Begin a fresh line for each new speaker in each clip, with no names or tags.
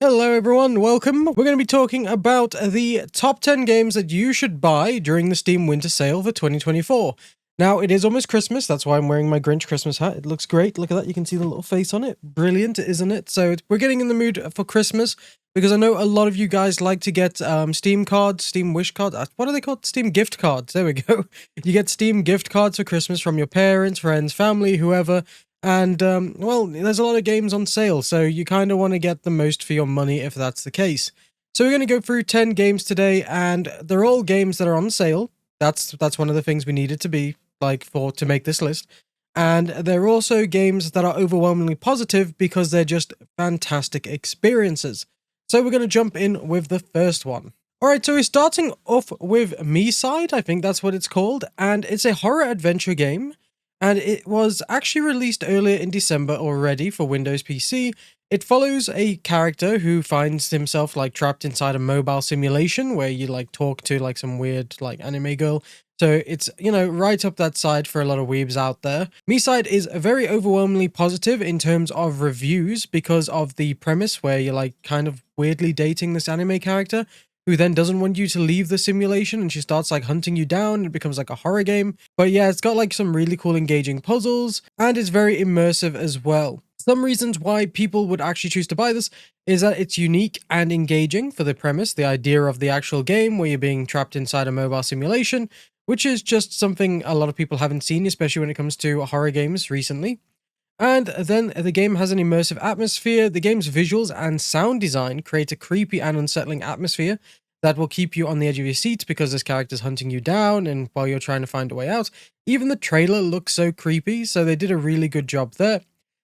Hello everyone, welcome. We're going to be talking about the top 10 games that you should buy during the Steam Winter Sale for 2024. Now, it is almost Christmas, that's why I'm wearing my Grinch Christmas hat. It looks great, look at that, you can see the little face on it. Brilliant, isn't it? So we're getting in the mood for Christmas, because I know a lot of you guys like to get Steam cards, Steam Wish cards, what are they called? Steam gift cards, there we go. You get Steam gift cards for Christmas from your parents, friends, family, whoever. And, well, there's a lot of games on sale, so you kind of want to get the most for your money if that's the case. So we're going to go through 10 games today, and they're all games that are on sale. That's one of the things we needed to be, to make this list. And they're also games that are overwhelmingly positive because they're just fantastic experiences. So we're going to jump in with the first one. Alright, so we're starting off with Me-Side, I think that's what it's called, and it's a horror adventure game. And it was actually released earlier in December already for Windows PC. It follows a character who finds himself trapped inside a mobile simulation where you talk to some weird anime girl. So it's, right up that side for a lot of weebs out there. Me-Side is very overwhelmingly positive in terms of reviews because of the premise where you're kind of weirdly dating this anime character, who then doesn't want you to leave the simulation, and she starts hunting you down. It becomes a horror game. But yeah, it's got some really cool engaging puzzles, and it's very immersive as well. Some reasons why people would actually choose to buy this is that it's unique and engaging for the premise, the idea of the actual game where you're being trapped inside a mobile simulation, which is just something a lot of people haven't seen, especially when it comes to horror games recently. And then the game has an immersive atmosphere. The game's visuals and sound design create a creepy and unsettling atmosphere that will keep you on the edge of your seat because this character's hunting you down and while you're trying to find a way out. Even the trailer looks so creepy, so they did a really good job there.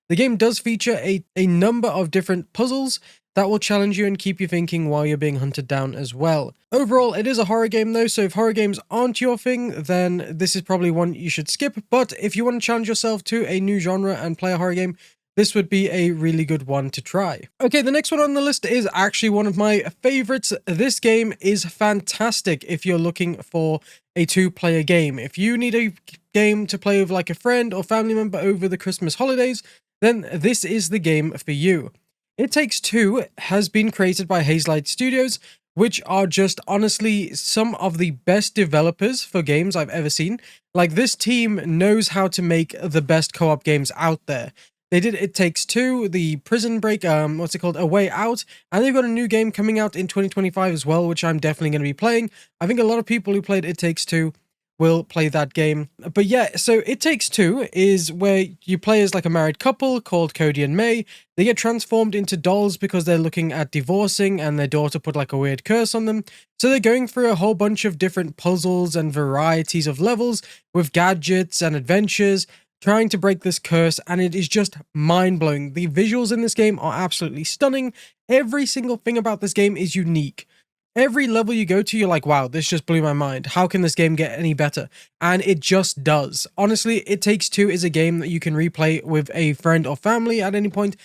The game does feature a number of different puzzles that will challenge you and keep you thinking while you're being hunted down as well. Overall, it is a horror game though, so if horror games aren't your thing, then this is probably one you should skip. But if you want to challenge yourself to a new genre and play a horror game, this would be a really good one to try. Okay, the next one on the list is actually one of my favorites. This game is fantastic if you're looking for a two-player game. If you need a game to play with a friend or family member over the Christmas holidays, then this is the game for you. It Takes Two has been created by Hazelight Studios, which are just honestly some of the best developers for games I've ever seen. This team knows how to make the best co-op games out there. They did It Takes Two, the Prison Break, what's it called, A Way Out, and they've got a new game coming out in 2025 as well, which I'm definitely going to be playing. I think a lot of people who played It Takes Two will play that game. But yeah, so It Takes Two is where you play as a married couple called Cody and May. They get transformed into dolls because they're looking at divorcing and their daughter put a weird curse on them. So they're going through a whole bunch of different puzzles and varieties of levels with gadgets and adventures, trying to break this curse, and it is just mind-blowing. The visuals in this game are absolutely stunning. Every single thing about this game is unique. Every level you go to, you're wow, this just blew my mind. How can this game get any better? And it just does. Honestly, It Takes Two is a game that you can replay with a friend or family at any point.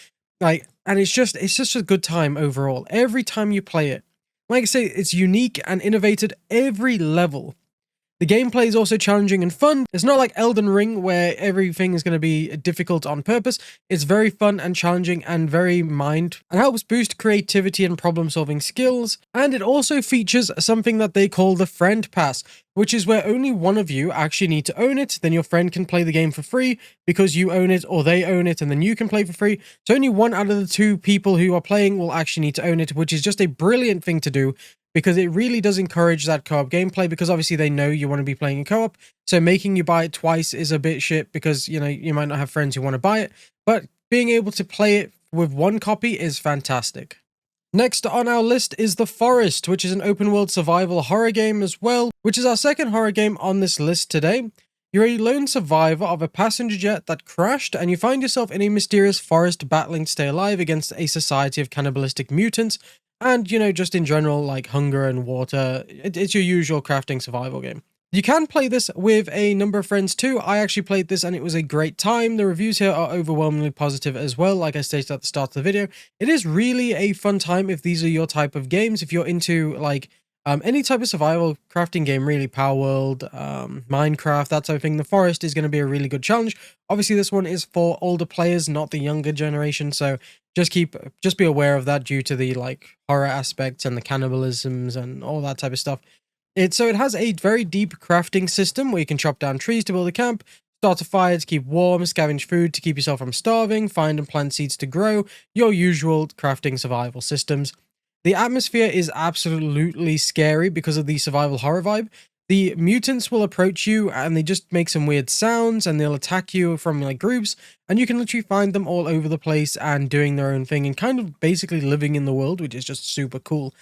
And it's just a good time overall. Every time you play it. Like I say, it's unique and innovative every level. The gameplay is also challenging and fun. It's not like Elden Ring where everything is going to be difficult on purpose. It's very fun and challenging and very and helps boost creativity and problem-solving skills. And it also features something that they call the Friend Pass, which is where only one of you actually need to own it. Then your friend can play the game for free because you own it, or they own it and then you can play for free. So only one out of the two people who are playing will actually need to own it, which is just a brilliant thing to do, because it really does encourage that co-op gameplay, because obviously they know you want to be playing in co-op, so making you buy it twice is a bit shit because, you might not have friends who want to buy it, but being able to play it with one copy is fantastic. Next on our list is The Forest, which is an open-world survival horror game as well, which is our second horror game on this list today. You're a lone survivor of a passenger jet that crashed, and you find yourself in a mysterious forest battling to stay alive against a society of cannibalistic mutants, and, just in general, hunger and water. It's your usual crafting survival game. You can play this with a number of friends too. I actually played this and it was a great time. The reviews here are overwhelmingly positive as well, like I stated at the start of the video. It is really a fun time if these are your type of games. If you're into, Any type of survival crafting game, really, Power World, Minecraft, that type of thing. The forest is going to be a really good challenge. Obviously, this one is for older players, not the younger generation. So just be aware of that due to the like horror aspects and the cannibalisms and all that type of stuff. It has a very deep crafting system where you can chop down trees to build a camp, start a fire to keep warm, scavenge food to keep yourself from starving, find and plant seeds to grow, your usual crafting survival systems. The atmosphere is absolutely scary because of the survival horror vibe. The mutants will approach you and they just make some weird sounds and they'll attack you from like groups, and you can literally find them all over the place and doing their own thing and kind of basically living in the world, which is just super cool.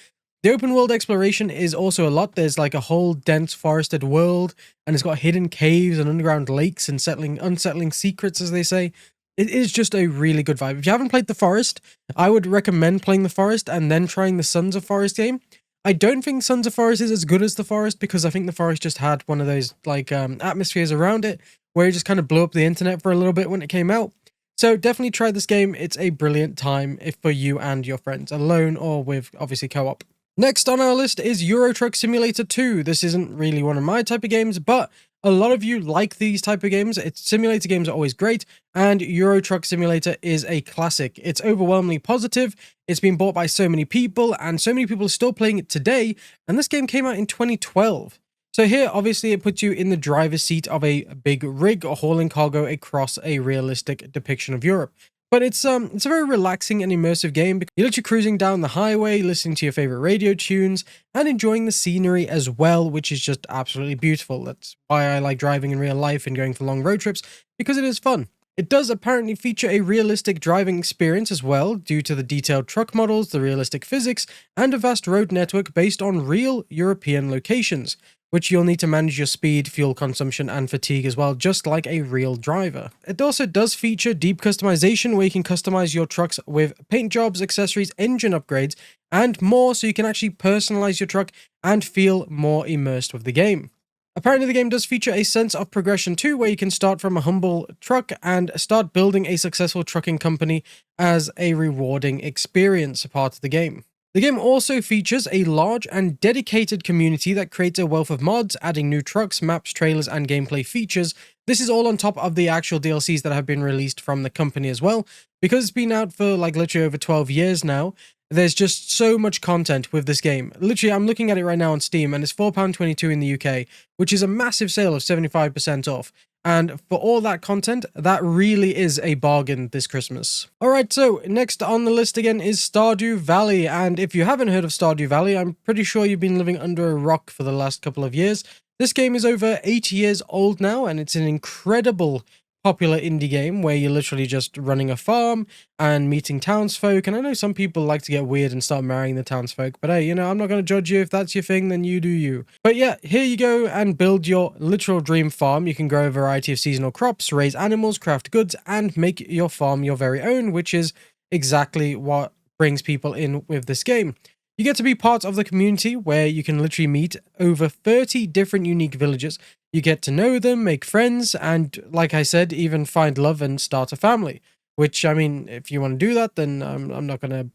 The open world exploration is also a lot. There's like a whole dense forested world, and it's got hidden caves and underground lakes and unsettling secrets, as they say. It is just a really good vibe. If you haven't played The Forest, I would recommend playing The Forest and then trying the Sons of Forest game. I don't think Sons of Forest is as good as The Forest because I think The Forest just had one of those like atmospheres around it where it just kind of blew up the internet for a little bit when it came out. So definitely try this game. It's a brilliant time if for you and your friends, alone or with obviously co-op. Next on our list is Euro Truck Simulator 2. This isn't really one of my type of games, but a lot of you like these type of games. Simulator games are always great, and Euro Truck Simulator is a classic. It's overwhelmingly positive. It's been bought by so many people, and so many people are still playing it today, and this game came out in 2012. So here, obviously, it puts you in the driver's seat of a big rig hauling cargo across a realistic depiction of Europe. But it's a very relaxing and immersive game because you're literally cruising down the highway, listening to your favorite radio tunes, and enjoying the scenery as well, which is just absolutely beautiful. That's why I like driving in real life and going for long road trips, because it is fun. It does apparently feature a realistic driving experience as well, due to the detailed truck models, the realistic physics, and a vast road network based on real European locations, which you'll need to manage your speed, fuel consumption, and fatigue as well, just like a real driver. It also does feature deep customization, where you can customize your trucks with paint jobs, accessories, engine upgrades, and more, so you can actually personalize your truck and feel more immersed with the game. Apparently, the game does feature a sense of progression too, where you can start from a humble truck and start building a successful trucking company as a rewarding experience part of the game. The game also features a large and dedicated community that creates a wealth of mods, adding new trucks, maps, trailers, and gameplay features. This is all on top of the actual DLCs that have been released from the company as well. Because it's been out for like literally over 12 years now, there's just so much content with this game. Literally, I'm looking at it right now on Steam, and it's £4.22 in the UK, which is a massive sale of 75% off. And for all that content, that really is a bargain this Christmas. Alright, so next on the list again is Stardew Valley. And if you haven't heard of Stardew Valley, I'm pretty sure you've been living under a rock for the last couple of years. This game is over 8 years old now, and it's an incredible popular indie game where you're literally just running a farm and meeting townsfolk. And I know some people like to get weird and start marrying the townsfolk, but hey, you know, I'm not going to judge you. If that's your thing, then you do you. But yeah, here you go and build your literal dream farm. You can grow a variety of seasonal crops, raise animals, craft goods, and make your farm your very own, which is exactly what brings people in with this game. You get to be part of the community where you can literally meet over 30 different unique villagers. You get to know them, make friends, and like I said, even find love and start a family. Which, I mean, if you want to do that, then I'm not going to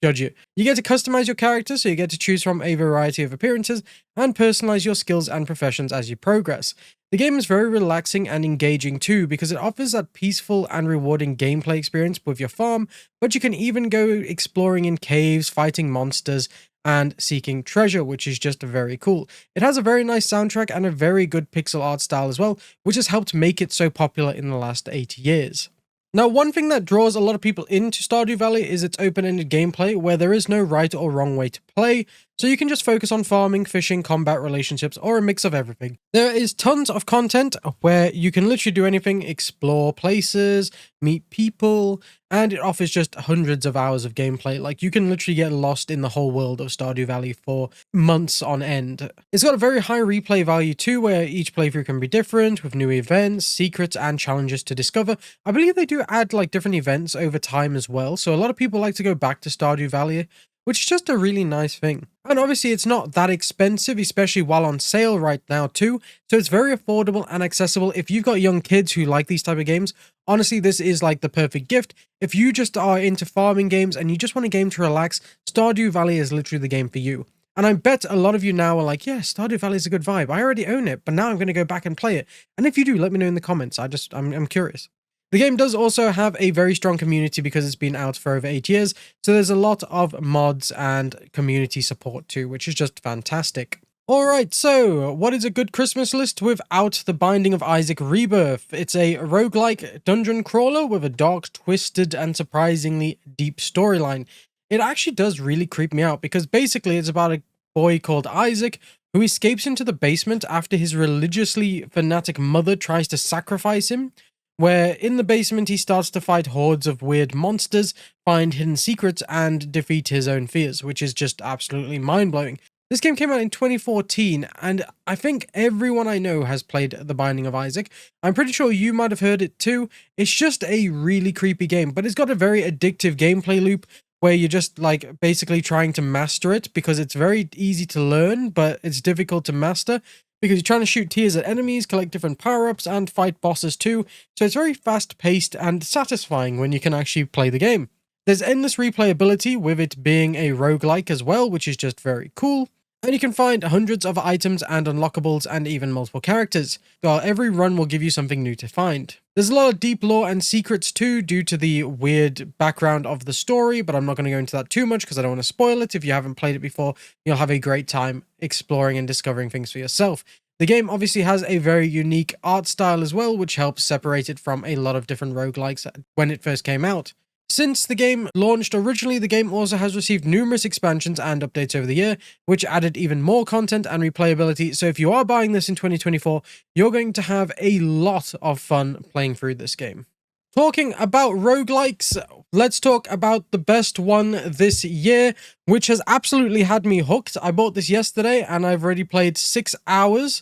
judge you. You get to customize your character, so you get to choose from a variety of appearances and personalize your skills and professions as you progress. The game is very relaxing and engaging too, because it offers that peaceful and rewarding gameplay experience with your farm, but you can even go exploring in caves, fighting monsters, and seeking treasure, which is just very cool. It has a very nice soundtrack and a very good pixel art style as well, which has helped make it so popular in the last 8 years. Now, one thing that draws a lot of people into Stardew Valley is its open-ended gameplay, where there is no right or wrong way to play, so you can just focus on farming, fishing, combat, relationships, or a mix of everything. There is tons of content where you can literally do anything, explore places, meet people, and it offers just hundreds of hours of gameplay. Like, you can literally get lost in the whole world of Stardew Valley for months on end. It's got a very high replay value too, where each playthrough can be different, with new events, secrets, and challenges to discover. I believe they do add like different events over time as well, so a lot of people like to go back to Stardew Valley, which is just a really nice thing. And obviously it's not that expensive, especially while on sale right now too, so it's very affordable and accessible. If you've got young kids who like these type of games, honestly this is like the perfect gift. If you just are into farming games and you just want a game to relax, Stardew Valley is literally the game for you. And I bet a lot of you now are like, yeah, Stardew Valley is a good vibe. I already own it, but now I'm going to go back and play it. And if you do, let me know in the comments. I'm curious. The game does also have a very strong community because it's been out for over 8 years. So there's a lot of mods and community support too, which is just fantastic. Alright, so what is a good Christmas list without the Binding of Isaac Rebirth? It's a roguelike dungeon crawler with a dark, twisted, and surprisingly deep storyline. It actually does really creep me out because basically it's about a boy called Isaac who escapes into the basement after his religiously fanatic mother tries to sacrifice him, where in the basement he starts to fight hordes of weird monsters, find hidden secrets, and defeat his own fears, which is just absolutely mind-blowing. This game came out in 2014, and I think everyone I know has played The Binding of Isaac. I'm pretty sure you might have heard it too. It's just a really creepy game, but it's got a very addictive gameplay loop where you're just like basically trying to master it because it's very easy to learn, but it's difficult to master because you're trying to shoot tears at enemies, collect different power-ups, and fight bosses too. So it's very fast-paced and satisfying when you can actually play the game. There's endless replayability with it being a roguelike as well, which is just very cool. And you can find hundreds of items and unlockables and even multiple characters, while every run will give you something new to find. There's a lot of deep lore and secrets too due to the weird background of the story, but I'm not going to go into that too much because I don't want to spoil it. If you haven't played it before, you'll have a great time exploring and discovering things for yourself. The game obviously has a very unique art style as well, which helps separate it from a lot of different roguelikes when it first came out. Since the game launched originally, the game also has received numerous expansions and updates over the year, which added even more content and replayability. So if you are buying this in 2024, you're going to have a lot of fun playing through this game. Talking about roguelikes, let's talk about the best one this year, which has absolutely had me hooked. I bought this yesterday and I've already played 6 hours.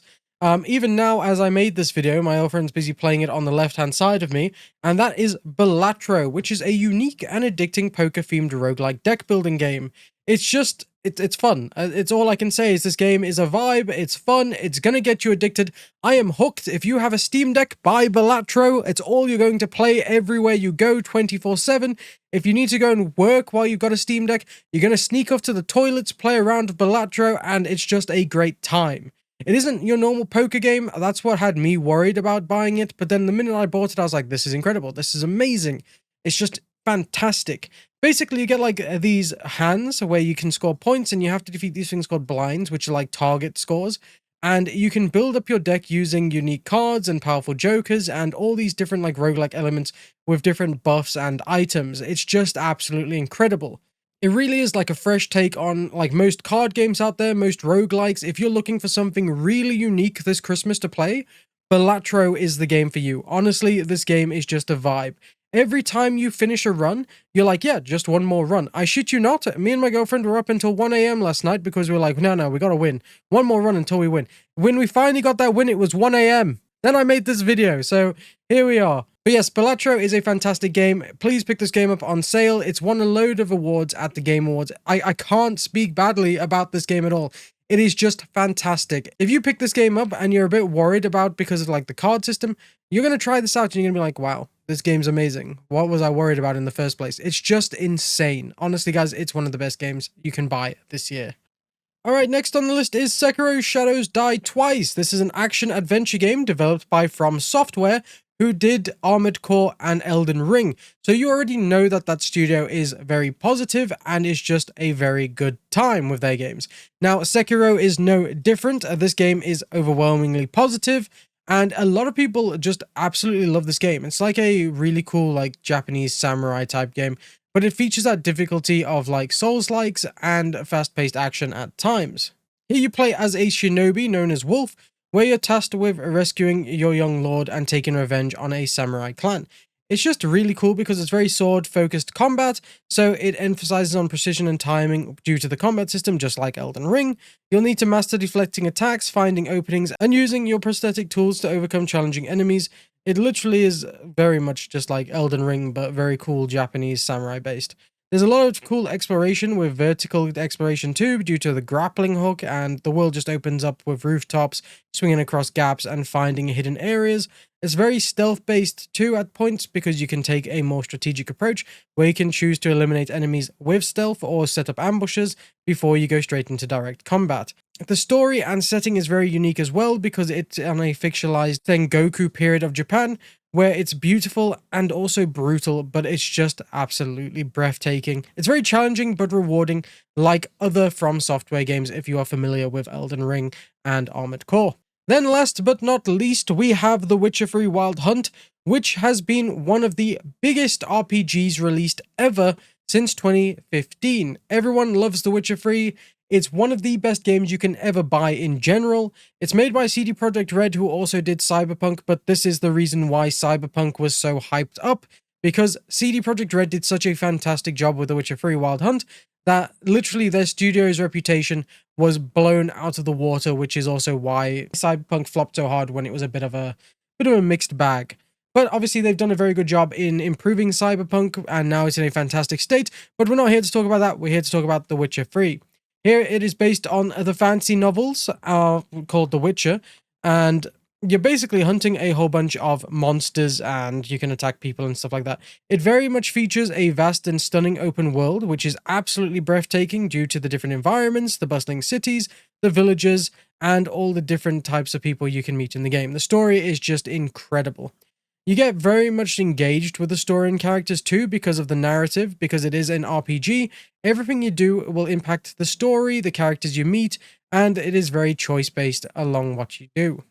Even now, as I made this video, my old friend's busy playing it on the left-hand side of me, and that is Balatro, which is a unique and addicting poker-themed roguelike deck-building game. It's just, it's fun. It's all I can say is this game is a vibe, it's fun, it's gonna get you addicted. I am hooked. If you have a Steam Deck, buy Balatro. It's all you're going to play everywhere you go 24/7. If you need to go and work while you've got a Steam Deck, you're gonna sneak off to the toilets, play around with Balatro, and it's just a great time. It isn't your normal poker game. That's what had me worried about buying it. But then the minute I bought it, I was like, this is incredible. This is amazing. It's just fantastic. Basically, you get like these hands where you can score points and you have to defeat these things called blinds, which are like target scores. And you can build up your deck using unique cards and powerful jokers and all these different like roguelike elements with different buffs and items. It's just absolutely incredible. It really is like a fresh take on like most card games out there, most roguelikes. If you're looking for something really unique this Christmas to play, Balatro is the game for you. Honestly, this game is just a vibe. Every time you finish a run, you're like, yeah, just one more run. I shit you not, me and my girlfriend were up until 1 a.m. last night because we were like, no, we gotta win. One more run until we win. When we finally got that win, it was 1 a.m. Then I made this video, so here we are. But yes, Balatro is a fantastic game. Please pick this game up on sale. It's won a load of awards at the Game Awards. I can't speak badly about this game at all. It is just fantastic. If you pick this game up and you're a bit worried about because of like the card system, you're going to try this out and you're going to be like, wow, this game's amazing. What was I worried about in the first place? It's just insane. Honestly, guys, it's one of the best games you can buy this year. Alright, next on the list is Sekiro Shadows Die Twice. This is an action-adventure game developed by From Software, who did Armored Core and Elden Ring. So you already know that that studio is very positive and is just a very good time with their games. Now, Sekiro is no different. This game is overwhelmingly positive, and a lot of people just absolutely love this game. It's like a really cool, like, Japanese samurai type game, but it features that difficulty of like Souls-likes and fast-paced action at times. Here you play as a shinobi known as Wolf, where you're tasked with rescuing your young lord and taking revenge on a samurai clan. It's just really cool because it's very sword-focused combat, so it emphasizes on precision and timing due to the combat system, just like Elden Ring. You'll need to master deflecting attacks, finding openings, and using your prosthetic tools to overcome challenging enemies. It literally is very much just like Elden Ring, but very cool Japanese samurai-based. There's a lot of cool exploration with vertical exploration too, due to the grappling hook, and the world just opens up with rooftops, swinging across gaps and finding hidden areas. It's very stealth-based too at points, because you can take a more strategic approach, where you can choose to eliminate enemies with stealth or set up ambushes before you go straight into direct combat. The story and setting is very unique as well, because it's on a fictionalized Sengoku period of Japan, where it's beautiful and also brutal, but it's just absolutely breathtaking. It's very challenging but rewarding, like other From Software games if you are familiar with Elden Ring and Armored Core. Then last but not least, we have The Witcher 3 Wild Hunt, which has been one of the biggest RPGs released ever since 2015. Everyone loves The Witcher 3. It's one of the best games you can ever buy in general. It's made by CD Projekt Red, who also did Cyberpunk, but this is the reason why Cyberpunk was so hyped up, because CD Projekt Red did such a fantastic job with The Witcher 3 Wild Hunt that literally their studio's reputation was blown out of the water, which is also why Cyberpunk flopped so hard when it was a bit of a mixed bag. But obviously they've done a very good job in improving Cyberpunk, and now it's in a fantastic state. But we're not here to talk about that. We're here to talk about The Witcher 3. Here it is based on the fantasy novels called The Witcher, and you're basically hunting a whole bunch of monsters, and you can attack people and stuff like that. It very much features a vast and stunning open world, which is absolutely breathtaking due to the different environments, the bustling cities, the villages, and all the different types of people you can meet in the game. The story is just incredible. You get very much engaged with the story and characters too, because of the narrative, because it is an RPG. Everything you do will impact the story, the characters you meet, and it is very choice-based along what you do.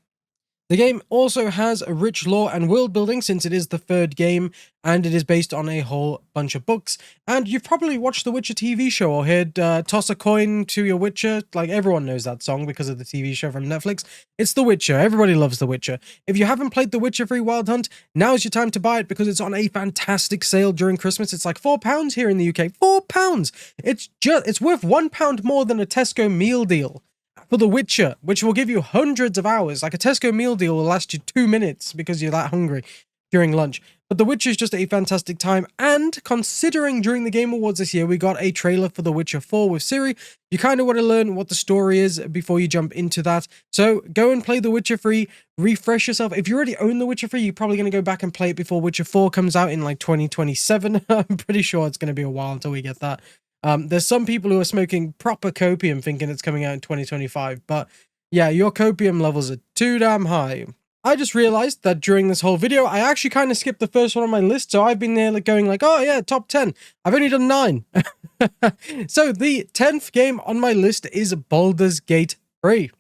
The game also has a rich lore and world building, since it is the third game, and it is based on a whole bunch of books. And you've probably watched the Witcher TV show or heard Toss a Coin to Your Witcher. Like, everyone knows that song because of the TV show from Netflix. It's The Witcher. Everybody loves The Witcher. If you haven't played The Witcher 3 Wild Hunt, now's your time to buy it, because it's on a fantastic sale during Christmas. It's like £4 here in the UK. £4! It's worth £1 more than a Tesco meal deal for The Witcher, which will give you hundreds of hours. Like, a Tesco meal deal will last you 2 minutes because you're that hungry during lunch. But The Witcher is just a fantastic time, and considering during the Game Awards this year we got a trailer for The Witcher 4 with Ciri, you kind of want to learn what the story is before you jump into that. So go and play The Witcher 3, refresh yourself. If you already own The Witcher 3, you're probably going to go back and play it before Witcher 4 comes out in like 2027. I'm pretty sure it's going to be a while until we get that. There's some people who are smoking proper copium thinking it's coming out in 2025, but yeah, your copium levels are too damn high. I just realized that during this whole video, I actually kind of skipped the first one on my list, so I've been there like going like, oh yeah, top 10. I've only done 9. So the 10th game on my list is Baldur's Gate 3.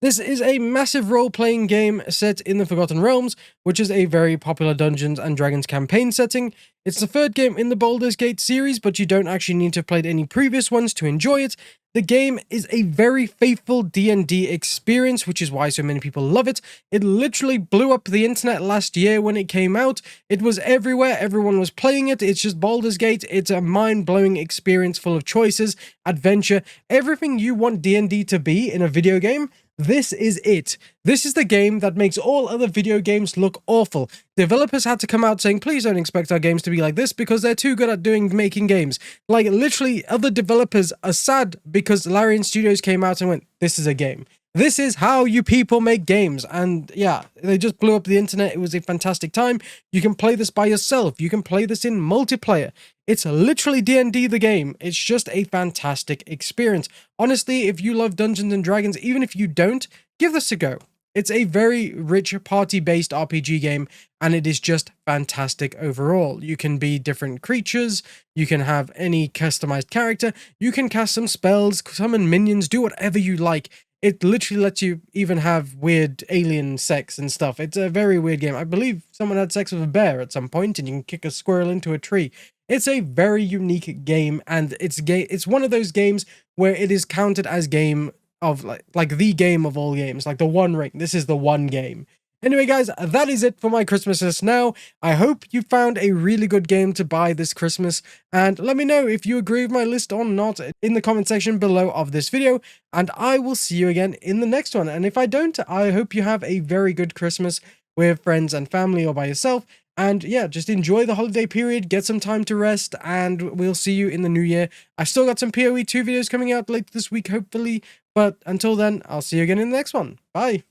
This is a massive role-playing game set in the Forgotten Realms, which is a very popular Dungeons & Dragons campaign setting. It's the third game in the Baldur's Gate series, but you don't actually need to have played any previous ones to enjoy it. The game is a very faithful D&D experience, which is why so many people love it. It literally blew up the internet last year when it came out. It was everywhere, everyone was playing it. It's just Baldur's Gate. It's a mind-blowing experience full of choices, adventure, everything you want D&D to be in a video game. This is it. This is the game that makes all other video games look awful. Developers had to come out saying, please don't expect our games to be like this because they're too good at making games. Like, literally, other developers are sad because Larian Studios came out and went, this is a game. This is how you people make games. And yeah, they just blew up the internet. It was a fantastic time. You can play this by yourself. You can play this in multiplayer. It's literally D&D the game. It's just a fantastic experience. Honestly, if you love Dungeons & Dragons, even if you don't, give this a go. It's a very rich party-based RPG game, and it is just fantastic overall. You can be different creatures, you can have any customized character, you can cast some spells, summon minions, do whatever you like. It literally lets you even have weird alien sex and stuff. It's a very weird game. I believe someone had sex with a bear at some point, and you can kick a squirrel into a tree. It's a very unique game, and it's one of those games where it is counted as game of like the game of all games, like the One Ring. This is the one game. Anyway, guys, that is it for my Christmas list now. I hope you found a really good game to buy this Christmas, and let me know if you agree with my list or not in the comment section below of this video, and I will see you again in the next one. And if I don't, I hope you have a very good Christmas with friends and family or by yourself, And yeah, just enjoy the holiday period, get some time to rest, and we'll see you in the new year. I've still got some PoE 2 videos coming out later this week, hopefully. But until then, I'll see you again in the next one. Bye.